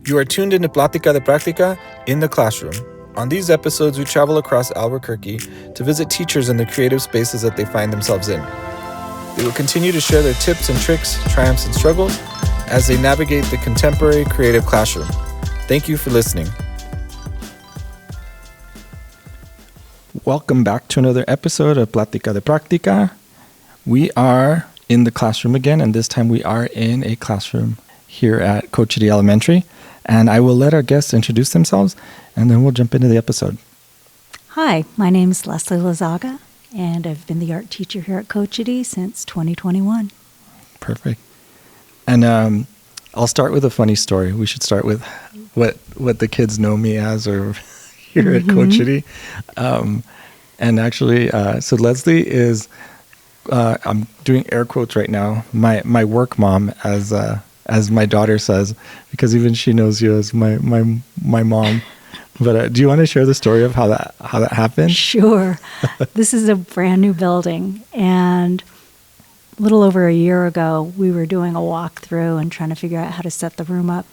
You are tuned into Plática de Práctica in the classroom. On these episodes, we travel across Albuquerque to visit teachers in the creative spaces that they find themselves in. They will continue to share their tips and tricks, triumphs and struggles as they navigate the contemporary creative classroom. Thank you for listening. Welcome back to another episode of Plática de Práctica. We are in the classroom again, and this time we are in a classroom here at Cochiti Elementary. And I will let our guests introduce themselves, and then we'll jump into the episode. Hi, my name is Leslie Lazaga, and I've been the art teacher here at Cochiti since 2021. Perfect. And I'll start with a funny story. We should start with what the kids know me as or here at Cochiti. And actually, so Leslie is, I'm doing air quotes right now, my work mom, as my daughter says, because even she knows you as my mom. But do you want to share the story of how that happened? Sure. This is a brand new building, and a little over a year ago, we were doing a walkthrough and trying to figure out how to set the room up.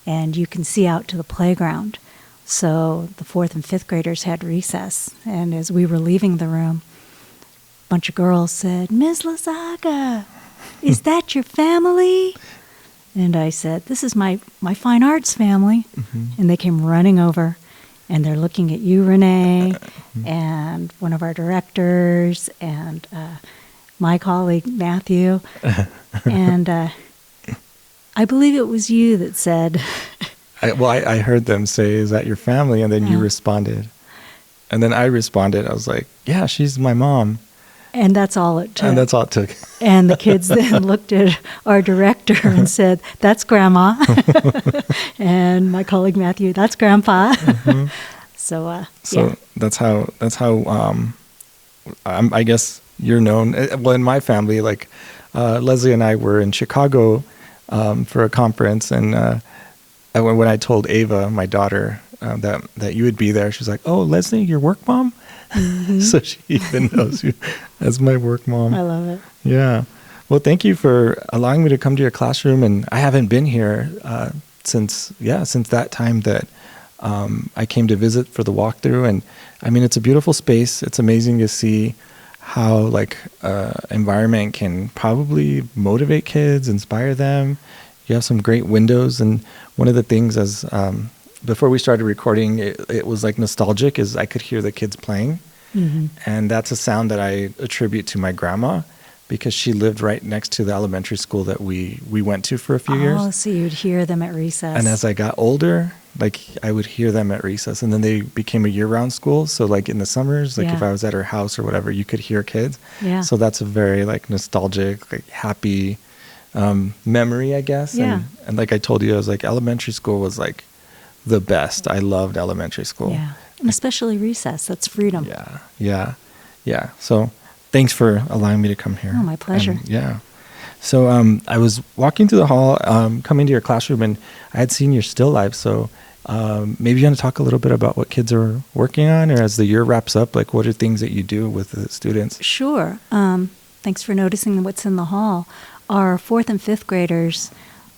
And you can see out to the playground. So the 4th and 5th graders had recess, and as we were leaving the room, a bunch of girls said, "Ms. Lazaga, is that your family?" And I said, "This is my fine arts family." Mm-hmm. And they came running over, and they're looking at you, Renee, and one of our directors, and my colleague, Matthew. And I believe it was you that said... I heard them say, "Is that your family?" And then you responded. And then I responded. I was like, "Yeah, she's my mom." And that's all it took. And that's all it took. And the kids then looked at our director and said, "That's Grandma." And my colleague Matthew, "That's Grandpa." Mm-hmm. So yeah. that's how I guess you're known. Well, in my family, like Leslie and I were in Chicago for a conference, and when I told Ava, my daughter, that you would be there, she's like, "Oh, Leslie, your work mom?" Mm-hmm. So she even knows you as my work mom. I love it. Yeah. Well, thank you for allowing me to come to your classroom. And I haven't been here since that time that I came to visit for the walkthrough. And I mean, it's a beautiful space. It's amazing to see how environment can probably motivate kids, inspire them. You have some great windows. And one of the things as before we started recording, it was like nostalgic, is I could hear the kids playing. Mm-hmm. And that's a sound that I attribute to my grandma, because she lived right next to the elementary school that we went to for a few years. Oh, so you'd hear them at recess. And as I got older, I would hear them at recess. And then they became a year-round school. So in the summers, if I was at her house or whatever, you could hear kids. Yeah. So that's a very nostalgic, happy memory, I guess. Yeah. And like I told you, I was elementary school was the best. I loved elementary school. Yeah. And especially recess. That's freedom. Yeah. So thanks for allowing me to come here. Oh, my pleasure. And, yeah. So I was walking through the hall, coming to your classroom, and I had seen your still life. So maybe you want to talk a little bit about what kids are working on, or as the year wraps up, what are things that you do with the students? Sure. Thanks for noticing what's in the hall. Our 4th and 5th graders,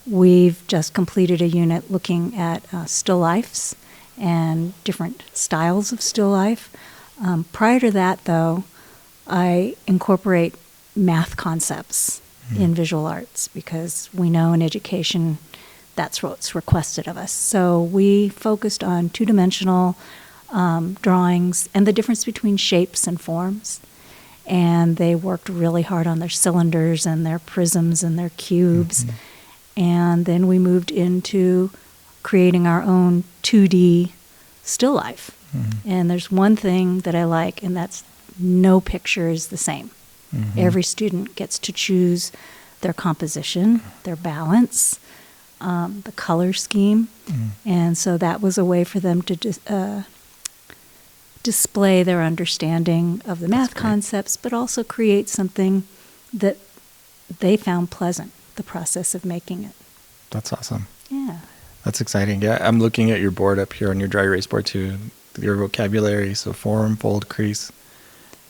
we've just completed a unit looking at still lifes and different styles of still life. Prior to that, though, I incorporate math concepts in visual arts, because we know in education that's what's requested of us. So we focused on two-dimensional drawings and the difference between shapes and forms. And they worked really hard on their cylinders and their prisms and their cubes. Mm-hmm. And then we moved into creating our own 2D still life. Mm-hmm. And there's one thing that I like, and that's no picture is the same. Mm-hmm. Every student gets to choose their composition, their balance, the color scheme. Mm-hmm. And so that was a way for them to display their understanding of the math concepts, but also create something that they found pleasant, the process of making it. That's awesome. Yeah. That's exciting. Yeah, I'm looking at your board up here on your dry erase board too. Your vocabulary, so form, fold, crease.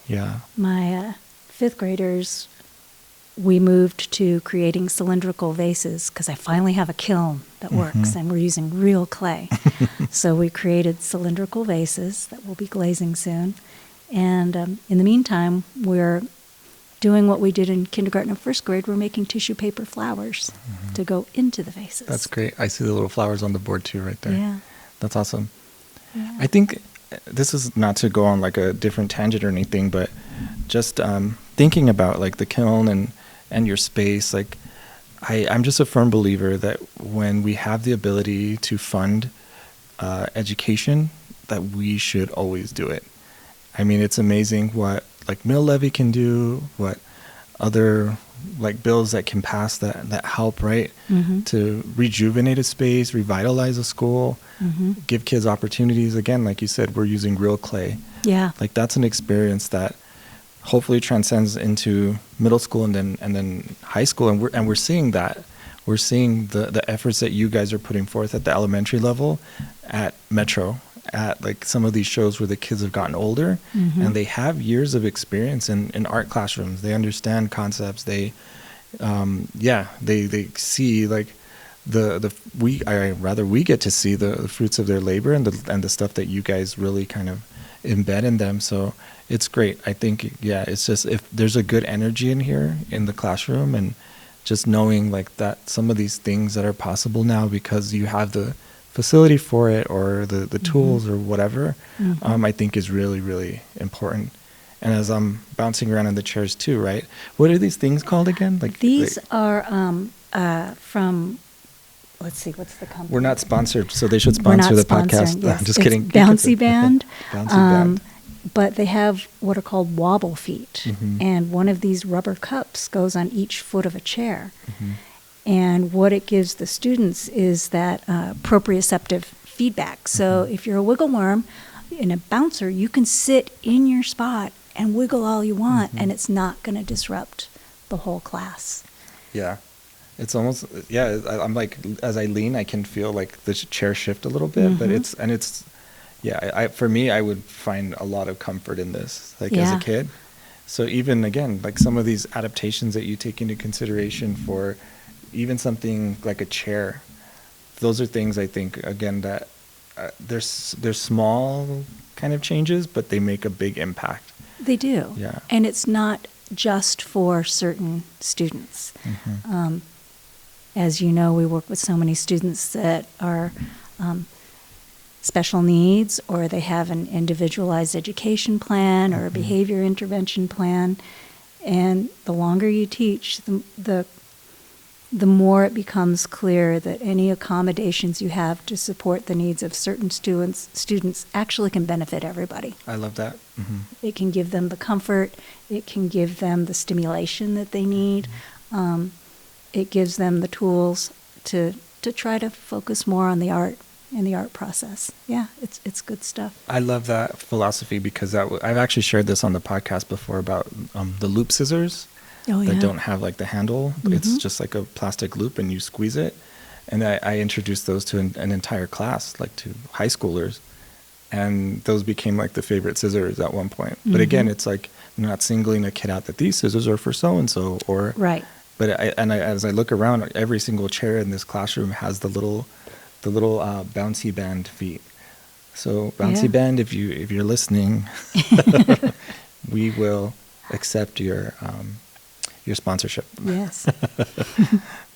Yeah. My 5th graders we moved to creating cylindrical vases because I finally have a kiln that works, and we're using real clay. So we created cylindrical vases that we'll be glazing soon. And in the meantime, we're doing what we did in kindergarten and first grade. We're making tissue paper flowers to go into the vases. That's great. I see the little flowers on the board too right there. Yeah. That's awesome. Yeah. I think this is not to go on like a different tangent or anything, but just thinking about like the kiln and your space, like I'm just a firm believer that when we have the ability to fund education, that we should always do it. I mean, it's amazing what like mill levy can do, what other like bills that can pass that help, right? To rejuvenate a space, revitalize a school, give kids opportunities. Again, like you said, we're using real clay. Yeah. Like that's an experience that hopefully transcends into middle school and then high school, and we're seeing that. We're seeing the efforts that you guys are putting forth at the elementary level, at Metro, at like some of these shows where the kids have gotten older and they have years of experience in art classrooms. They understand concepts. They see like we get to see the fruits of their labor and the stuff that you guys really kind of embed in them. So it's great. I think, it's just if there's a good energy in here in the classroom, and just knowing like that some of these things that are possible now because you have the facility for it or the tools or whatever, I think is really, really important. And as I'm bouncing around in the chairs too, right? What are these things called again? Like these are from, let's see, what's the company? We're not sponsored, so they should We're not sponsor the sponsoring, podcast. yes. I'm just It's kidding. Bouncy Band. Bouncy Band. But they have what are called wobble feet. And one of these rubber cups goes on each foot of a chair. And what it gives the students is that proprioceptive feedback. So if you're a wiggle worm in a bouncer, you can sit in your spot and wiggle all you want, and it's not going to disrupt the whole class. Yeah. It's almost, I'm like, as I lean, I can feel like the chair shift a little bit, but for me, I would find a lot of comfort in this, like as a kid. So even again, like some of these adaptations that you take into consideration for even something like a chair, those are things I think, again, that they're small kind of changes, but they make a big impact. They do. Yeah. And it's not just for certain students. As you know, we work with so many students that are special needs, or they have an individualized education plan or a behavior intervention plan. And the longer you teach, the more it becomes clear that any accommodations you have to support the needs of certain students actually can benefit everybody. I love that. It can give them the comfort. It can give them the stimulation that they need. It gives them the tools to try to focus more on the art and the art process. Yeah, it's good stuff. I love that philosophy because I've actually shared this on the podcast before about the loop scissors that don't have like the handle. It's just like a plastic loop and you squeeze it. And I introduced those to an entire class, like to high schoolers. And those became like the favorite scissors at one point. But again, it's like not singling a kid out that these scissors are for so-and-so or... Right. But as I look around, every single chair in this classroom has the little bouncy band feet. So bouncy band, if you're listening, we will accept your sponsorship. Yes.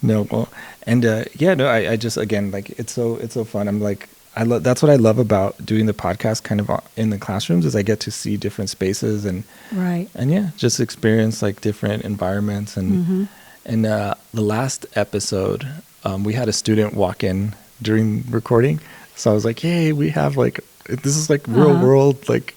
No, well, and I just, again, like it's so fun. I'm like, that's what I love about doing the podcast kind of in the classrooms is I get to see different spaces and just experience like different environments and the last episode we had a student walk in during recording, so I was like, hey, we have like this is like real world like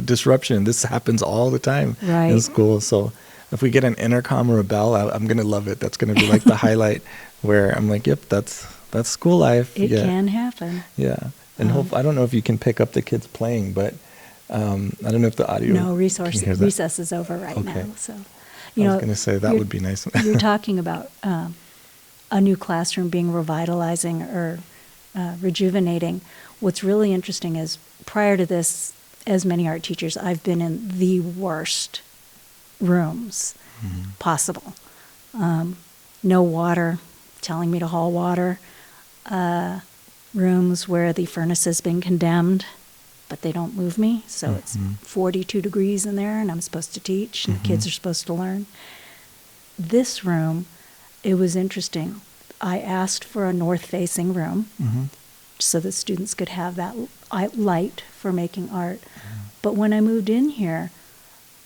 disruption. This happens all the time in school. So if we get an intercom or a bell, I'm gonna love it. That's gonna be like the highlight where I'm like, yep, that's school life. It can happen. Yeah, and I don't know if you can pick up the kids playing, but I don't know if the audio. No, recess is over now. So, I was going to say that would be nice. You're talking about a new classroom being revitalizing or rejuvenating. What's really interesting is prior to this, as many art teachers, I've been in the worst rooms possible. No water, telling me to haul water. Rooms where the furnace has been condemned, but they don't move me. So it's 42 degrees in there, and I'm supposed to teach, and the kids are supposed to learn. This room, it was interesting. I asked for a north-facing room so that students could have that light for making art. But when I moved in here,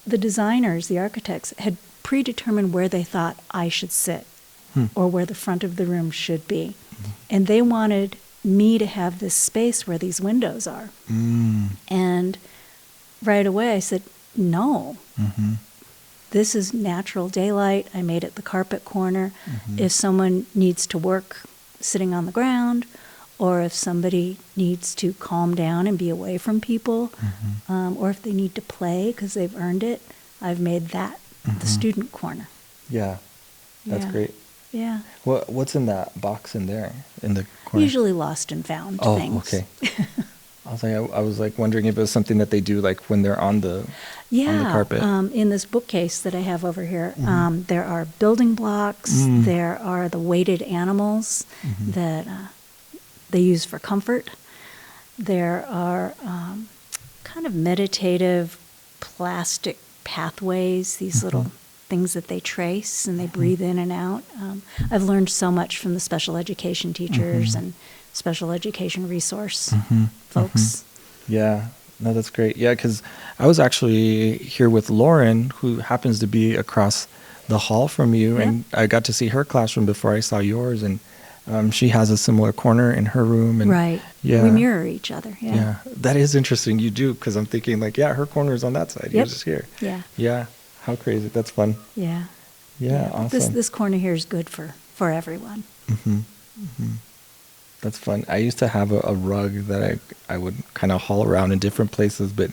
the designers, the architects, had predetermined where they thought I should sit or where the front of the room should be. And they wanted me to have this space where these windows are. And right away I said, no. This is natural daylight. I made it the carpet corner. If someone needs to work sitting on the ground, or if somebody needs to calm down and be away from people, or if they need to play because they've earned it, I've made that the student corner. Yeah, that's great. Yeah. What's in that box in there, in the corner? Usually lost and found things. Oh, okay. I was like wondering if it was something that they do like when they're on the carpet. In this bookcase that I have over here, there are building blocks. There are the weighted animals that they use for comfort. There are kind of meditative plastic pathways, these little things that they trace and they breathe in and out. I've learned so much from the special education teachers and special education resource folks. Yeah, no, that's great. Yeah, because I was actually here with Lauren, who happens to be across the hall from you, and I got to see her classroom before I saw yours, and she has a similar corner in her room. And right. Yeah. We mirror each other. Yeah. That is interesting. You do, because I'm thinking like, yeah, her corner is on that side. Yours is here. Yeah. Yeah. How crazy. That's fun. Yeah. Yeah, awesome. This corner here is good for everyone. That's fun. I used to have a rug that I would kind of haul around in different places, but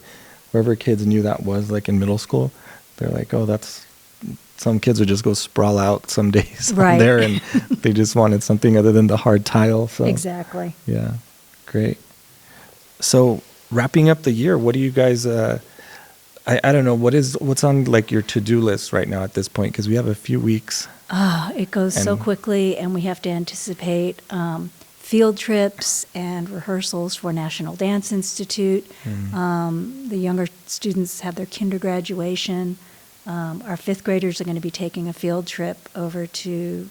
wherever kids knew that was, like in middle school, they're like, oh, that's, some kids would just go sprawl out some days on there, and they just wanted something other than the hard tile. So exactly. Yeah, great. So wrapping up the year, what do you guys, I don't know, what's on like your to-do list right now at this point? Because we have a few weeks. It goes so quickly, and we have to anticipate field trips and rehearsals for National Dance Institute. The younger students have their kinder graduation. Our fifth graders are going to be taking a field trip over to,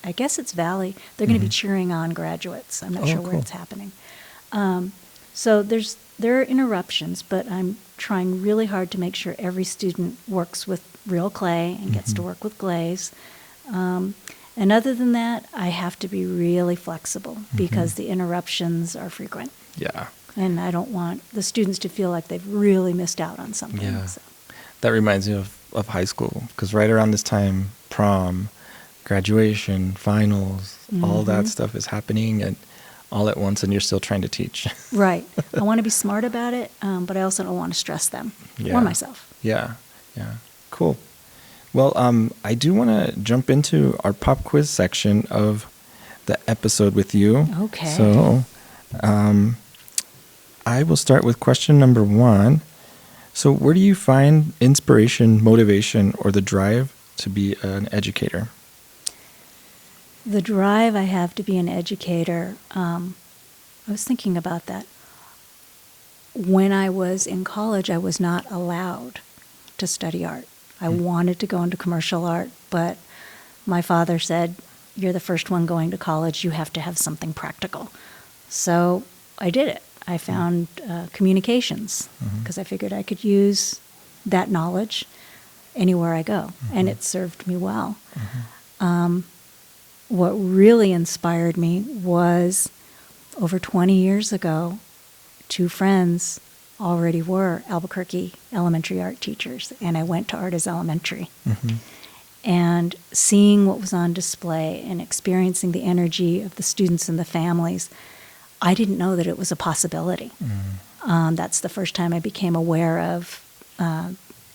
I guess it's Valley. They're going to be cheering on graduates. I'm not sure where it's happening. So there are interruptions, but I'm trying really hard to make sure every student works with real clay and gets to work with glaze. And other than that, I have to be really flexible because the interruptions are frequent. Yeah. And I don't want the students to feel like they've really missed out on something. Yeah. So. That reminds me of high school, because right around this time, prom, graduation, finals, all that stuff is happening and all at once, and you're still trying to teach. Right. I want to be smart about it, but I also don't want to stress them or myself. Yeah. Yeah. Cool. Well, I do want to jump into our pop quiz section of the episode with you. Okay. So I will start with question number 1. So where do you find inspiration, motivation, or the drive to be an educator? The drive I have to be an educator, I was thinking about that. When I was in college, I was not allowed to study art. I wanted to go into commercial art, but my father said, you're the first one going to college, you have to have something practical. So I did it. I found communications because I figured I could use that knowledge anywhere I go, and it served me well. What really inspired me was over 20 years ago, 2 friends already were Albuquerque elementary art teachers, and I went to Artis Elementary. And seeing what was on display and experiencing the energy of the students and the families, I didn't know that it was a possibility. That's the first time I became aware of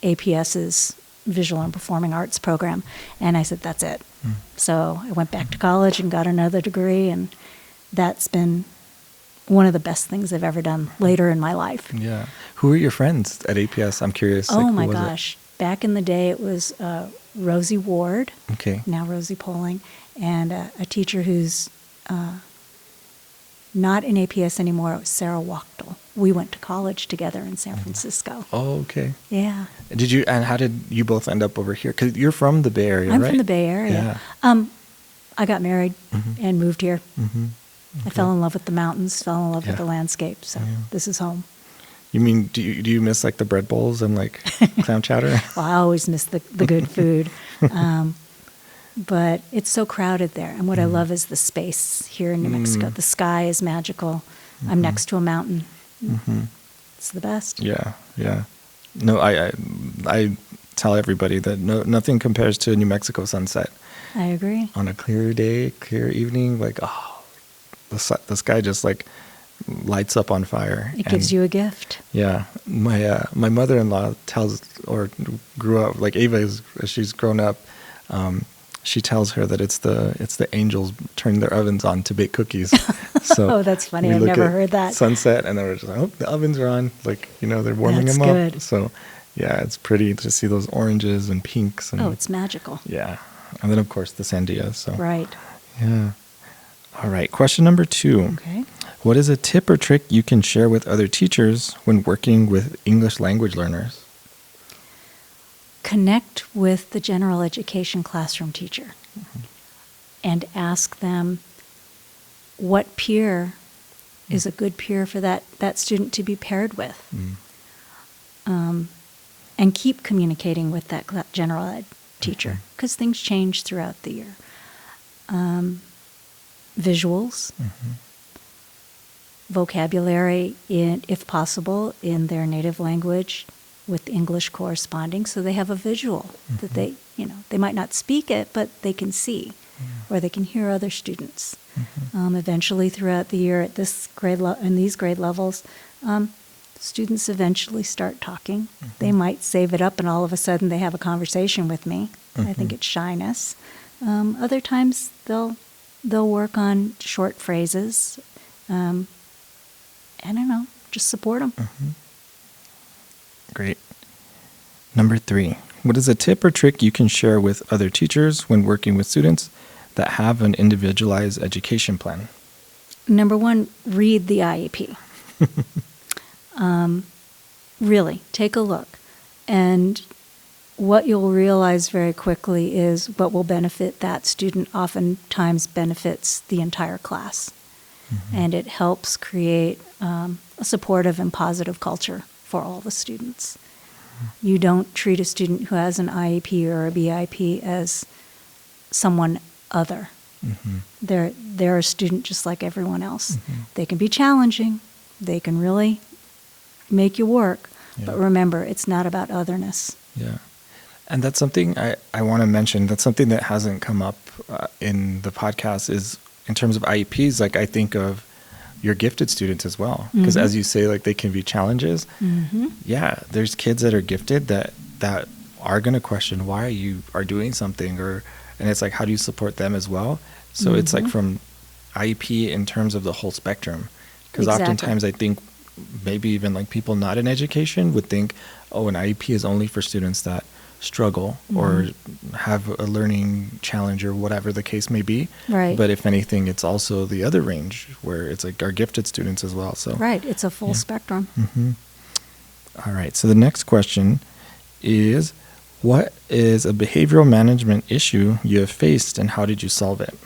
APS's Visual and Performing Arts program, and I said, that's it. So I went back to college and got another degree, and that's been one of the best things I've ever done later in my life. Yeah. Who are your friends at APS? I'm curious. Oh, my gosh. back in the day, it was Rosie Ward, Okay. now Rosie Poling, and a teacher who's not in APS anymore. It was Sarah Wachtel. We went to college together in San Francisco. Oh, okay. Yeah. And how did you both end up over here? Because you're from the Bay Area, I'm right? from the Bay Area. I got married and moved here. Mm-hmm. I fell in love with the mountains, fell in love with Yeah. the landscape. So this is home. You mean, do you miss like the bread bowls and like clam chowder? Well, I always miss the good food. But it's so crowded there. And what I love is the space here in New Mexico. The sky is magical. I'm next to a mountain. It's the best. Yeah, yeah. No, I tell everybody that nothing compares to a New Mexico sunset. I agree. On a clear day, clear evening, like, oh, the sky just like lights up on fire. It gives you a gift. Yeah, my mother-in-law grew up like Ava as she's grown up. She tells her that it's the angels turning their ovens on to bake cookies. So Oh, that's funny. we I've look never at heard that. Sunset, and then we're just like, oh, the ovens are on. Like, they're warming That's them up. good. So yeah, it's pretty to see those oranges and pinks. And, Oh, it's magical. yeah, and then of course the sandias. So Right. yeah. All right. Question number 2. Okay. What is a tip or trick you can share with other teachers when working with English language learners? Connect with the general education classroom teacher and ask them what peer is a good peer for that student to be paired with. And keep communicating with that general ed teacher because things change throughout the year. Visuals, vocabulary, if possible, in their native language with English corresponding, so they have a visual that they might not speak it, but they can see, or they can hear other students. Eventually, throughout the year, at this in these grade levels, students eventually start talking. They might save it up, and all of a sudden, they have a conversation with me. I think it's shyness. Other times, they'll work on short phrases. I don't know, just support them. Great. Number 3. What is a tip or trick you can share with other teachers when working with students that have an individualized education plan? Number 1, read the IEP. Really, take a look. And what you'll realize very quickly is what will benefit that student oftentimes benefits the entire class. And it helps create a supportive and positive culture for all the students. You don't treat a student who has an IEP or a BIP as someone other. They're a student just like everyone else. They can be challenging. They can really make you work. Yeah. But remember, it's not about otherness. Yeah. And that's something I want to mention. That's something that hasn't come up in the podcast is in terms of IEPs, like I think of your gifted students as well. Because as you say, like they can be challenges. Yeah, there's kids that are gifted that are going to question why you are doing something, and it's like, how do you support them as well? So it's like from IEP in terms of the whole spectrum. Because oftentimes I think maybe even like people not in education would think, oh, an IEP is only for students that struggle or have a learning challenge or whatever the case may be. Right. But if anything, it's also the other range where it's like our gifted students as well. So Right, it's a full spectrum. All right. So the next question is, what is a behavioral management issue you have faced and how did you solve it?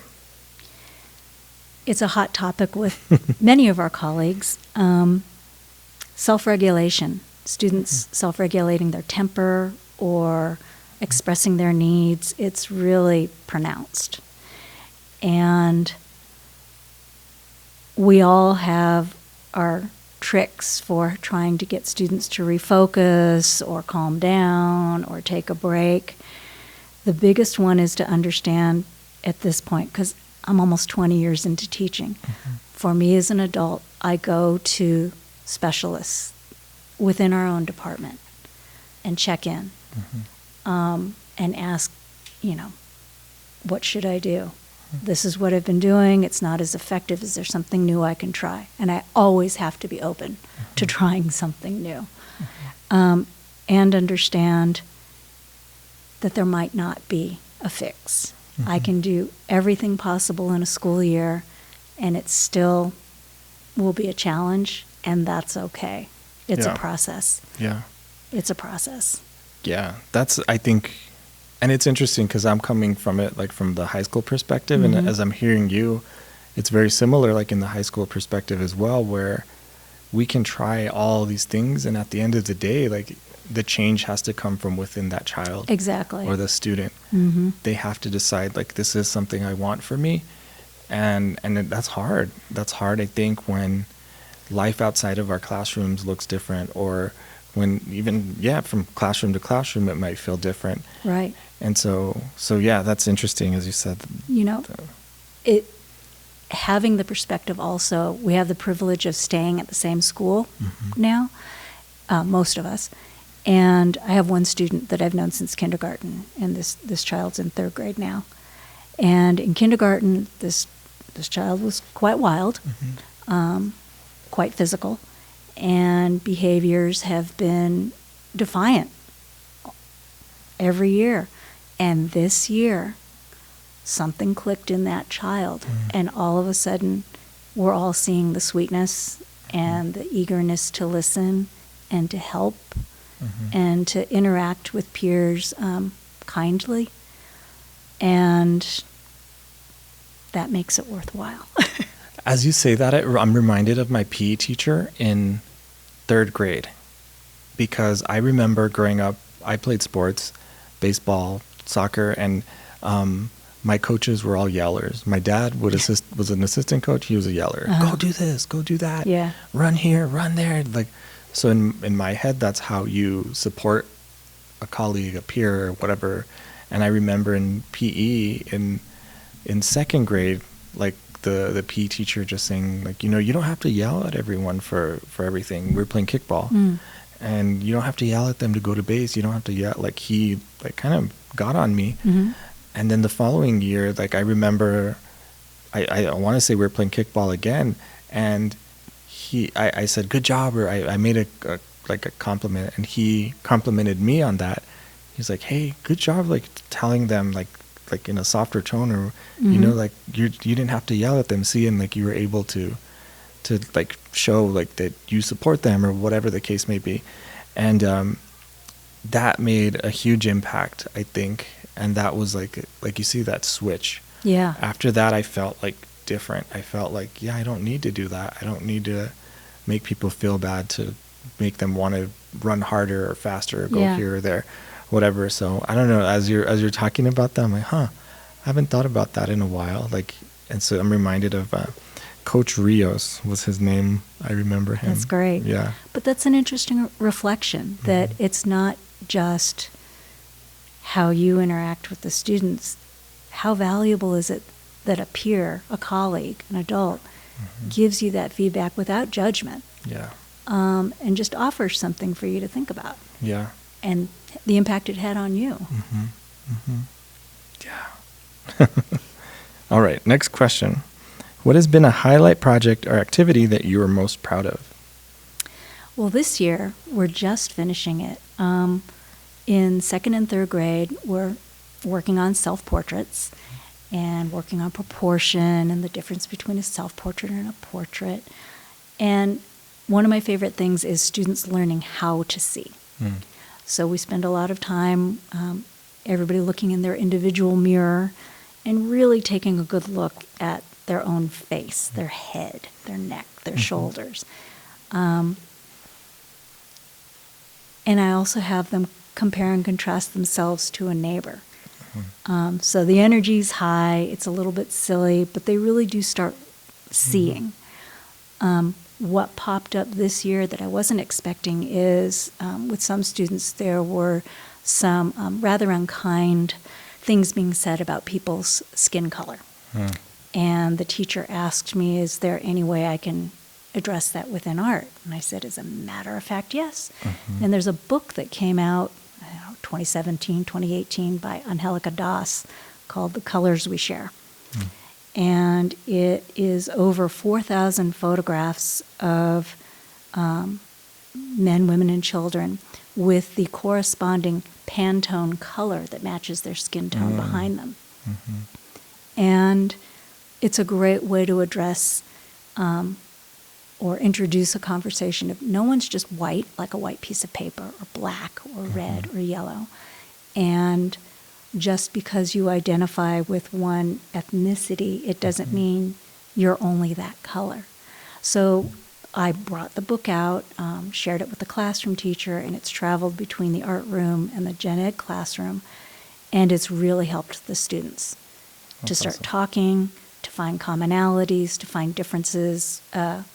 It's a hot topic with many of our colleagues. Self-regulation, students self-regulating their temper or expressing their needs, it's really pronounced. And we all have our tricks for trying to get students to refocus or calm down or take a break. The biggest one is to understand at this point, because I'm almost 20 years into teaching. For me as an adult, I go to specialists within our own department and check in and ask, what should I do? This is what I've been doing. It's not as effective. Is there something new I can try? And I always have to be open to trying something new. And understand that there might not be a fix. I can do everything possible in a school year, and it still will be a challenge, and that's okay. It's a process. Yeah. It's a process. Yeah. That's, I think, and it's interesting because I'm coming from it, like from the high school perspective. And as I'm hearing you, it's very similar, like in the high school perspective as well, where we can try all these things. And at the end of the day, like the change has to come from within that child. Exactly. Or the student. They have to decide, like, this is something I want for me. And that's hard. That's hard, I think, when life outside of our classrooms looks different, or when even, from classroom to classroom, it might feel different. Right. And so yeah, that's interesting, as you said. You know, having the perspective also, we have the privilege of staying at the same school now, most of us. And I have one student that I've known since kindergarten, and this child's in 3rd grade now. And in kindergarten, this child was quite wild, quite physical, and behaviors have been defiant every year. And this year, something clicked in that child, and all of a sudden, we're all seeing the sweetness and the eagerness to listen and to help and to interact with peers kindly. And that makes it worthwhile. As you say that, I'm reminded of my PE teacher in 3rd grade, because I remember growing up, I played sports, baseball, soccer, and my coaches were all yellers. My dad was an assistant coach. He was a yeller. Go do this, go do that. Yeah. Run here, run there. Like, so in my head, that's how you support a colleague, a peer, or whatever. And I remember in PE in 2nd grade, like the PE teacher just saying, like, you don't have to yell at everyone for everything. We were playing kickball. And you don't have to yell at them to go to base. You don't have to yell. Like, he kind of got on me. And then the following year, like, I remember, I want to say we were playing kickball again, and I said, good job, or I made a compliment, and he complimented me on that. He's like, hey, good job, like telling them like in a softer tone, or like you didn't have to yell at them, see, and like you were able to like show like that you support them, or whatever the case may be. And that made a huge impact, I think. And that was like you see that switch. Yeah. After that, I felt like different. I felt like, I don't need to do that. I don't need to make people feel bad to make them want to run harder or faster or go here or there, whatever. So I don't know, as you're talking about that, I'm like, I haven't thought about that in a while. Like, and so I'm reminded of Coach Rios was his name. I remember him. That's great. Yeah. But that's an interesting reflection, that it's not just how you interact with the students. How valuable is it that a peer, a colleague, an adult gives you that feedback without judgment? Yeah. And just offers something for you to think about. Yeah. And the impact it had on you. Yeah. All right. Next question. What has been a highlight project or activity that you are most proud of? Well, this year, we're just finishing it. In 2nd and 3rd grade, we're working on self-portraits and working on proportion and the difference between a self-portrait and a portrait. And one of my favorite things is students learning how to see. So we spend a lot of time, everybody looking in their individual mirror and really taking a good look at their own face, their head, their neck, their shoulders. And I also have them compare and contrast themselves to a neighbor. So the energy's high, it's a little bit silly, but they really do start seeing. What popped up this year that I wasn't expecting is, with some students, there were some rather unkind things being said about people's skin color. And the teacher asked me, is there any way I can address that within art? And I said, as a matter of fact, yes. And there's a book that came out, 2017, 2018, by Angelica Das, called The Colors We Share. And it is over 4,000 photographs of men, women, and children with the corresponding Pantone color that matches their skin tone behind them. And it's a great way to address or introduce a conversation of no one's just white, like a white piece of paper, or black, or red, or yellow. And just because you identify with one ethnicity, it doesn't mean you're only that color. So I brought the book out, shared it with the classroom teacher, and it's traveled between the art room and the gen ed classroom, and it's really helped the students to start talking, to find commonalities, to find differences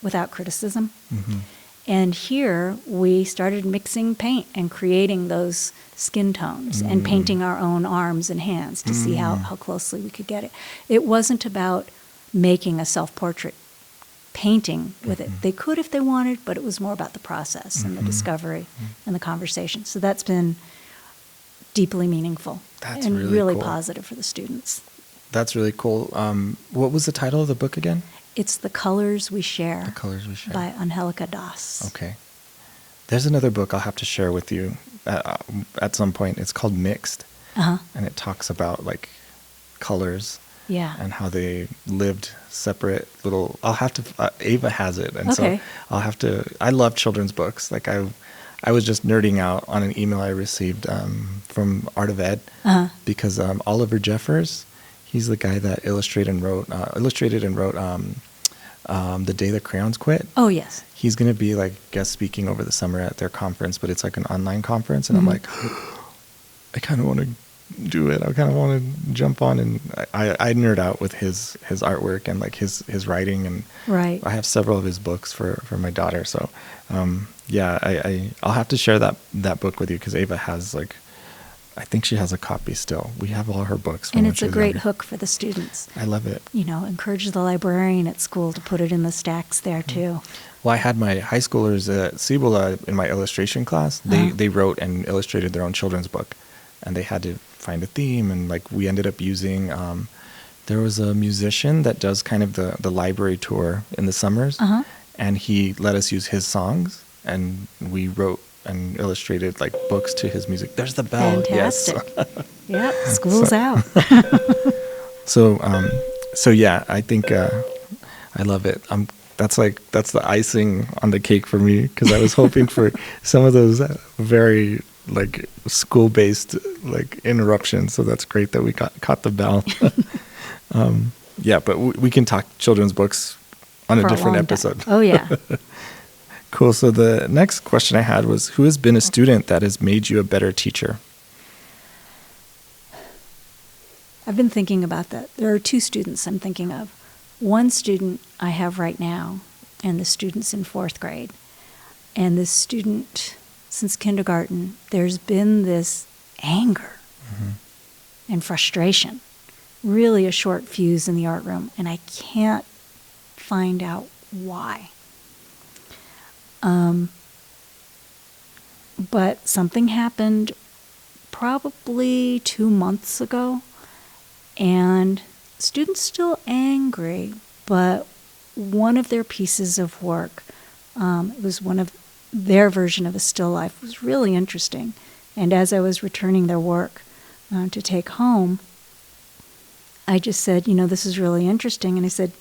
without criticism. And here we started mixing paint and creating those skin tones and painting our own arms and hands to see how closely we could get it. It wasn't about making a self-portrait painting with it. They could if they wanted, but it was more about the process and the discovery and the conversation. So that's been deeply meaningful and really cool. Positive for the students. That's really cool. What was the title of the book again? It's The Colors We Share. The Colors We Share. By Angelica Das. Okay. There's another book I'll have to share with you at some point. It's called Mixed. And it talks about like colors. Yeah. And how they lived separate little. I'll have to. Ava has it, and Okay. so I'll have to. I love children's books. Like I was just nerding out on an email I received from Art of Ed because Oliver Jeffers, he's the guy that illustrated and wrote The Day the Crayons Quit. Oh yes. He's going to be like guest speaking over the summer at their conference, but it's like an online conference, and I'm like, I kind of want to do it. I kind of want to jump on, and I nerd out with his artwork and like his writing, and Right. I have several of his books for my daughter. So I'll have to share that book with you because Ava has like, I think she has a copy still. We have all her books. And it's a great hook for the students. I love it. Encourage the librarian at school to put it in the stacks there too. Well, I had my high schoolers at Cibola in my illustration class. They wrote and illustrated their own children's book, and they had to find a theme, and like we ended up using there was a musician that does kind of the library tour in the summers, and he let us use his songs, and we wrote and illustrated like books to his music. There's the bell. Fantastic. Yes. Yep, school's out. So yeah, I think I love it. That's the icing on the cake for me because I was hoping for some of those very like school-based like interruptions. So that's great that we caught the bell. Yeah, but we can talk children's books on a different episode. Oh yeah. Cool. So the next question I had was, who has been a student that has made you a better teacher? I've been thinking about that. There are two students I'm thinking of. One student I have right now, and the student's in 4th grade. And this student, since kindergarten, there's been this anger and frustration, really a short fuse in the art room, and I can't find out why. But something happened probably 2 months ago, and students still angry, but one of their pieces of work, it was one of their version of a still life, was really interesting. And as I was returning their work to take home, I just said, this is really interesting. And I said,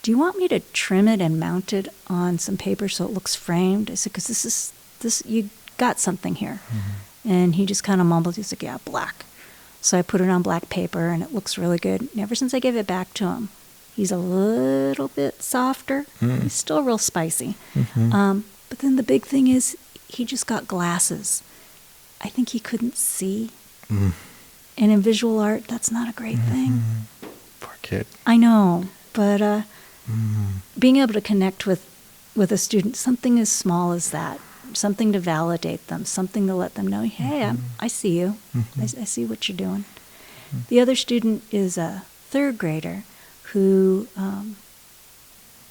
do you want me to trim it and mount it on some paper so it looks framed? I said, because this you got something here. And he just kind of mumbled. He's like, yeah, black. So I put it on black paper, and it looks really good. And ever since I gave it back to him, he's a little bit softer. He's still real spicy. But then the big thing is he just got glasses. I think he couldn't see. And in visual art, that's not a great thing. Poor kid. I know, but being able to connect with a student, something as small as that, something to validate them, something to let them know, hey, I see you. I see what you're doing. The other student is a 3rd grader who,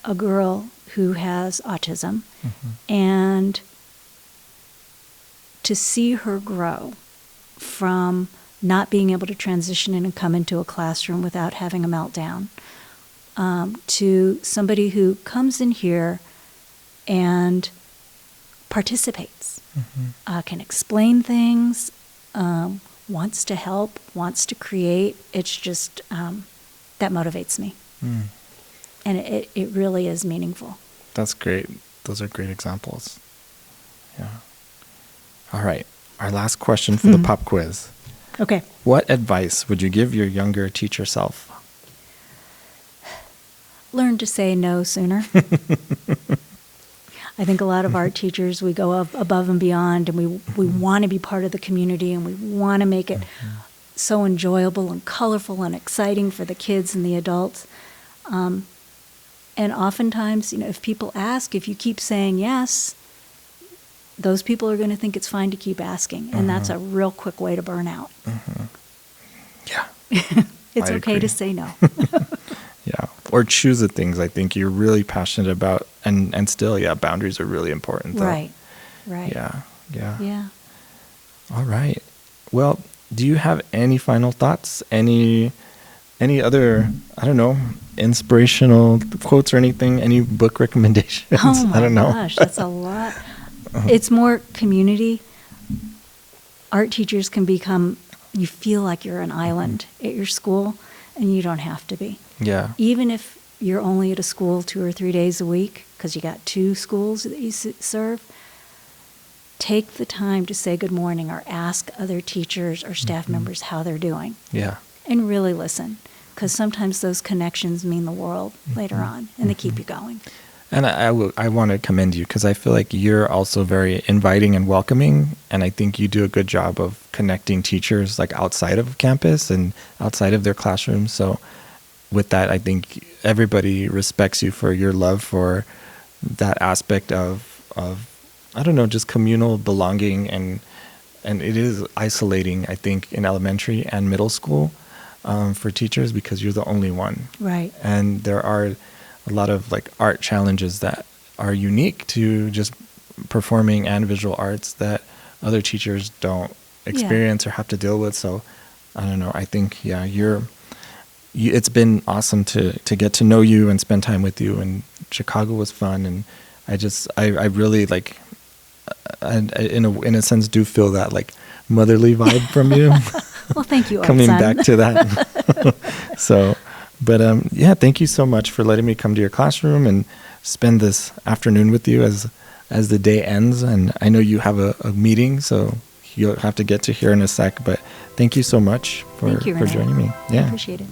a girl who has autism, and to see her grow from not being able to transition in and come into a classroom without having a meltdown, to somebody who comes in here and participates, can explain things, wants to help, wants to create. It's just, that motivates me. And it really is meaningful. That's great. Those are great examples. Yeah. All right. Our last question for the pop quiz. Okay. What advice would you give your younger teacher self? Learn to say no sooner. I think a lot of art teachers, we go above and beyond, and we want to be part of the community, and we want to make it so enjoyable and colorful and exciting for the kids and the adults. And oftentimes, if people ask, if you keep saying yes, those people are going to think it's fine to keep asking. And that's a real quick way to burn out. Yeah. It's I okay agree. to say no. Yeah. Or choose the things I think you're really passionate about. And still, boundaries are really important. Though. Right. Yeah. Yeah. All right. Well, do you have any final thoughts? Any other, I don't know, inspirational quotes or anything? Any book recommendations? Oh my I don't know. gosh, that's a lot. It's more community. Art teachers can become, you feel like you're an island at your school, and you don't have to be. Yeah. Even if you're only at a school 2 or 3 days a week, because you got 2 schools that you serve, take the time to say good morning or ask other teachers or staff members how they're doing. Yeah. And really listen, because sometimes those connections mean the world later on, and they keep you going. And I want to commend you because I feel like you're also very inviting and welcoming. And I think you do a good job of connecting teachers like outside of campus and outside of their classrooms. So with that, I think everybody respects you for your love for that aspect of I don't know, just communal belonging. And it is isolating, I think, in elementary and middle school for teachers because you're the only one. Right. And there are a lot of like art challenges that are unique to just performing and visual arts that other teachers don't experience or have to deal with. So I don't know. I think, it's been awesome to get to know you and spend time with you. And Chicago was fun. And I really like, in a sense, do feel that like motherly vibe from you. Well, thank you, Coming Art Son. back to that. So, but thank you so much for letting me come to your classroom and spend this afternoon with you as the day ends. And I know you have a meeting, so you'll have to get to here in a sec. But thank you so much for Thank you, Renee. joining me. I appreciate it.